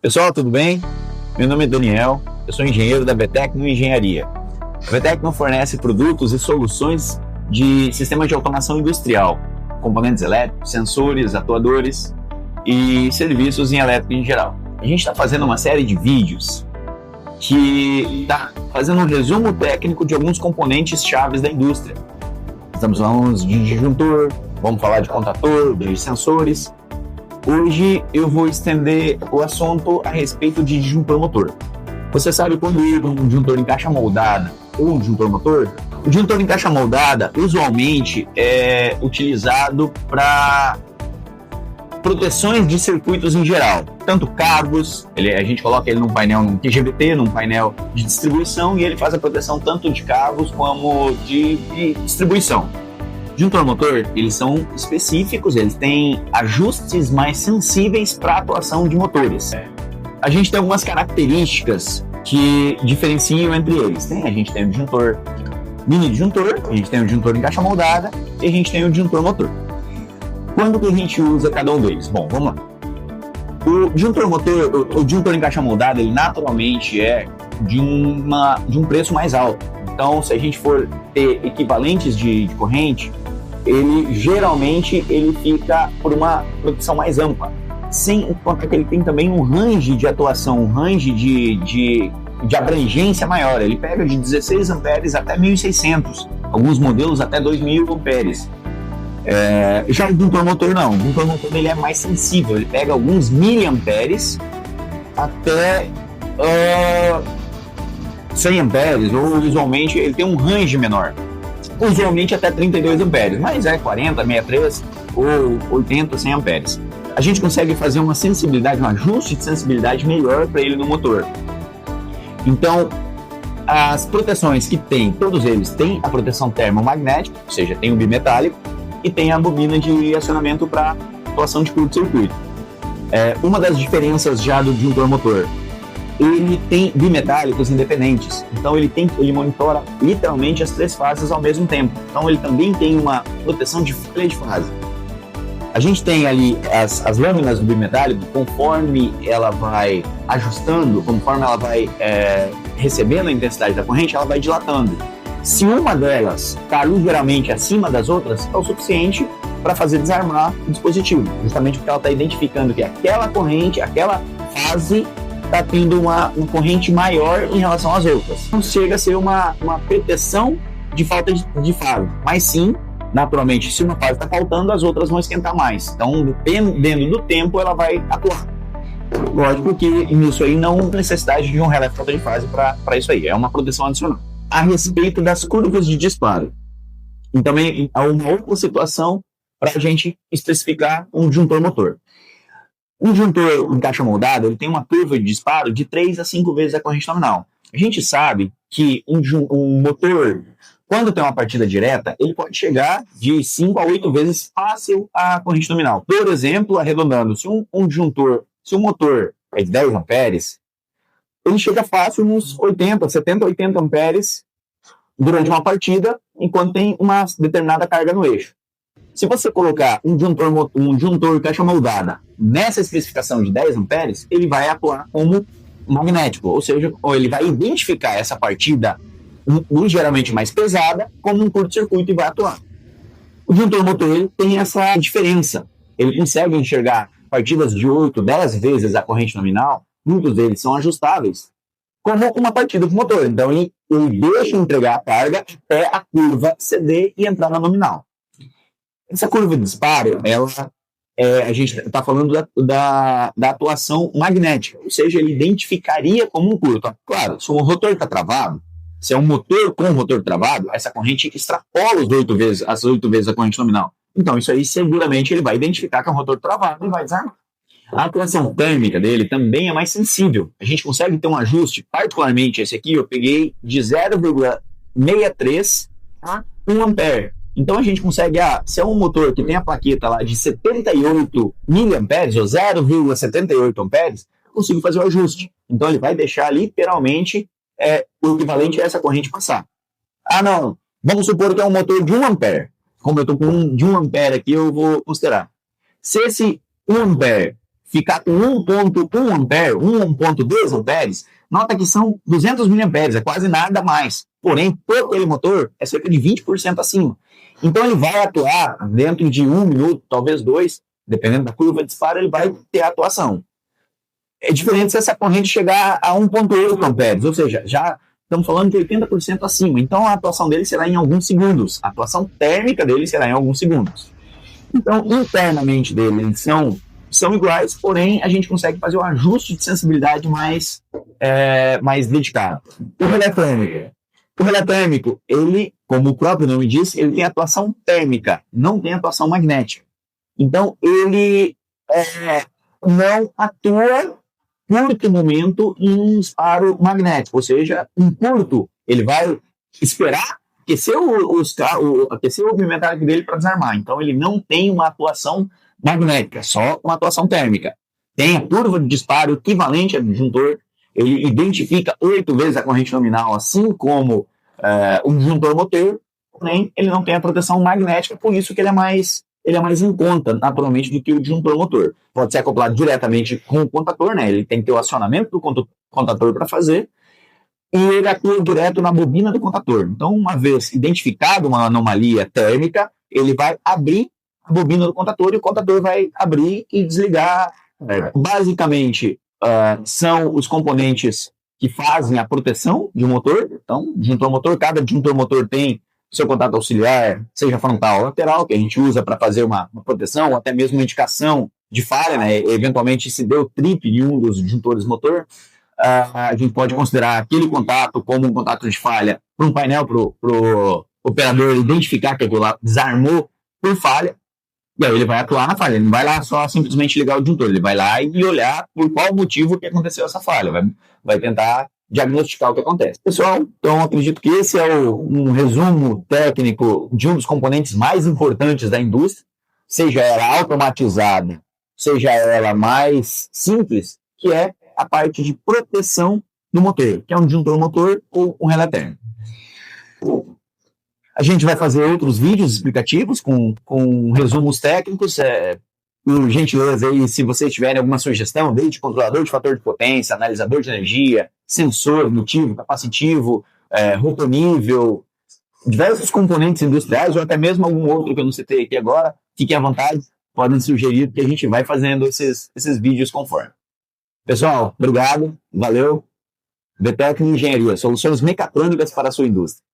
Pessoal, tudo bem? Meu nome é Daniel, eu sou engenheiro da Betecno Engenharia. A Betecno fornece produtos e soluções de sistemas de automação industrial, componentes elétricos, sensores, atuadores e serviços em elétrico em geral. A gente está fazendo uma série de vídeos que está fazendo um resumo técnico de alguns componentes chaves da indústria. Estamos falando de disjuntor, vamos falar de contator, de sensores. Hoje eu vou estender o assunto a respeito de disjuntor motor. Você sabe quando um disjuntor em caixa moldada ou um disjuntor motor? O disjuntor em caixa moldada usualmente é utilizado para proteções de circuitos em geral, tanto cabos, a gente coloca ele num painel, num QGBT, num painel de distribuição, e ele faz a proteção tanto de cabos como de distribuição. Disjuntor motor, eles são específicos, eles têm ajustes mais sensíveis para a atuação de motores. A gente tem algumas características que diferenciam entre eles. A gente tem o disjuntor mini disjuntor, a gente tem o disjuntor em caixa moldada e a gente tem o disjuntor motor. Quando que a gente usa cada um deles? Bom, vamos lá. O disjuntor motor, o disjuntor em caixa moldada, ele naturalmente é de um preço mais alto. Então, se a gente for ter equivalentes de corrente, ele geralmente fica por uma proteção mais ampla. Sem contar que ele tem também um range de atuação, um range de abrangência maior. Ele pega de 16 amperes até 1.600, alguns modelos até 2.000 amperes. Já o disjuntor motor não, o disjuntor motor ele é mais sensível, ele pega alguns miliamperes até 100 amperes, ou usualmente ele tem um range menor, usualmente até 32 amperes, mas 40, 63 ou 80, 100 amperes. A gente consegue fazer uma sensibilidade, um ajuste de sensibilidade melhor para ele no motor. Então, as proteções que tem, todos eles têm a proteção termomagnética, ou seja, tem o bimetálico, e tem a bobina de acionamento para atuação de curto-circuito. Uma das diferenças já do disjuntor motor, ele tem bimetálicos independentes, então ele monitora literalmente as 3 fases ao mesmo tempo, então ele também tem uma proteção de falha de fase. A gente tem ali as lâminas do bimetálico, conforme ela vai ajustando, conforme ela vai recebendo a intensidade da corrente, ela vai dilatando. Se uma delas está ligeiramente acima das outras, é o suficiente para fazer desarmar o dispositivo, justamente porque ela está identificando que aquela corrente, aquela fase está tendo uma corrente maior em relação às outras. Não chega a ser uma proteção de falta de fase, mas sim, naturalmente, se uma fase está faltando, as outras vão esquentar mais. Então, dependendo do tempo, ela vai atuar. Lógico que nisso aí não há necessidade de um relé falta de fase para isso aí, é uma proteção adicional. A respeito das curvas de disparo. E também há uma outra situação para a gente especificar um disjuntor motor. Um disjuntor em caixa moldada, ele tem uma curva de disparo de 3 a 5 vezes a corrente nominal. A gente sabe que um motor, quando tem uma partida direta, ele pode chegar de 5 a 8 vezes fácil a corrente nominal. Por exemplo, arredondando, se um motor é de 10 amperes, ele chega fácil nos 70, 80 amperes durante uma partida, enquanto tem uma determinada carga no eixo. Se você colocar um disjuntor caixa moldada nessa especificação de 10 amperes, ele vai atuar como magnético, ou seja, ele vai identificar essa partida ligeiramente mais pesada como um curto-circuito e vai atuar. O disjuntor motor ele tem essa diferença, ele consegue enxergar partidas de 8, 10 vezes a corrente nominal. Muitos deles são ajustáveis, como uma partida com motor. Então, ele deixa entregar a carga até a curva ceder e entrar na nominal. Essa curva de disparo, a gente está falando da atuação magnética, ou seja, ele identificaria como um curto. Claro, se o rotor está travado, se é um motor com rotor travado, essa corrente extrapola as 8 vezes a corrente nominal. Então, isso aí, seguramente, ele vai identificar que é um rotor travado e vai desarmar. A atuação térmica dele também é mais sensível. A gente consegue ter um ajuste, particularmente esse aqui, eu peguei de 0,63 a 1 ampere. Então a gente consegue, se é um motor que tem a plaqueta lá de 78 miliamperes ou 0,78 amperes, eu consigo fazer o ajuste. Então ele vai deixar literalmente o equivalente a essa corrente passar. Não, vamos supor que é um motor de 1 ampere. Como eu estou com um de 1 ampere aqui, eu vou considerar. Se esse 1 ampere ficar com 1,1 ampere, 1,2 amperes, nota que são 200 miliamperes, é quase nada mais. Porém, por aquele motor é cerca de 20% acima. Então ele vai atuar dentro de 1 minuto, talvez 2, dependendo da curva de disparo, ele vai ter atuação. É diferente se essa corrente chegar a 1,8 amperes, ou seja, já estamos falando de 80% acima. Então a atuação dele será em alguns segundos. A atuação térmica dele será em alguns segundos. Então, internamente dele, eles são iguais, porém a gente consegue fazer um ajuste de sensibilidade mais dedicado. O relé térmico, ele, como o próprio nome diz, ele tem atuação térmica, não tem atuação magnética. Então, ele não atua curto momento em um disparo magnético, ou seja, em curto, ele vai esperar aquecer o movimento dele para desarmar. Então, ele não tem uma atuação magnética, só uma atuação térmica. Tem a curva de disparo equivalente ao disjuntor, ele identifica 8 vezes a corrente nominal, assim como o disjuntor motor, porém, ele não tem a proteção magnética, por isso que ele é mais em conta, naturalmente, do que o disjuntor motor. Pode ser acoplado diretamente com o contator, né? Ele tem que ter o acionamento do contator para fazer, e ele atua direto na bobina do contator. Então, uma vez identificado uma anomalia térmica, ele vai abrir a bobina do contator e o contator vai abrir e desligar. Basicamente, são os componentes que fazem a proteção de um motor. Então, disjuntor motor, cada disjuntor motor tem seu contato auxiliar, seja frontal ou lateral, que a gente usa para fazer uma proteção, ou até mesmo uma indicação de falha, né? Eventualmente, se deu trip em um dos disjuntores motor, a gente pode considerar aquele contato como um contato de falha para um painel, para o operador identificar que aquilo lá desarmou por falha, e aí ele vai atuar na falha. Ele não vai lá só simplesmente ligar o disjuntor, ele vai lá e olhar por qual motivo que aconteceu essa falha, vai tentar diagnosticar o que acontece. Pessoal, então acredito que esse é um resumo técnico de um dos componentes mais importantes da indústria, seja ela automatizada, seja ela mais simples, que é a parte de proteção do motor, que é um disjuntor motor ou um relé térmico. A gente vai fazer outros vídeos explicativos com resumos técnicos. Por gentileza, aí, se vocês tiverem alguma sugestão, desde controlador de fator de potência, analisador de energia, sensor indutivo, capacitivo, rotonível, diversos componentes industriais, ou até mesmo algum outro que eu não citei aqui agora, fiquem à vontade, podem sugerir que a gente vai fazendo esses vídeos conforme. Pessoal, obrigado, valeu. VTEC Engenharia, soluções mecatrônicas para a sua indústria.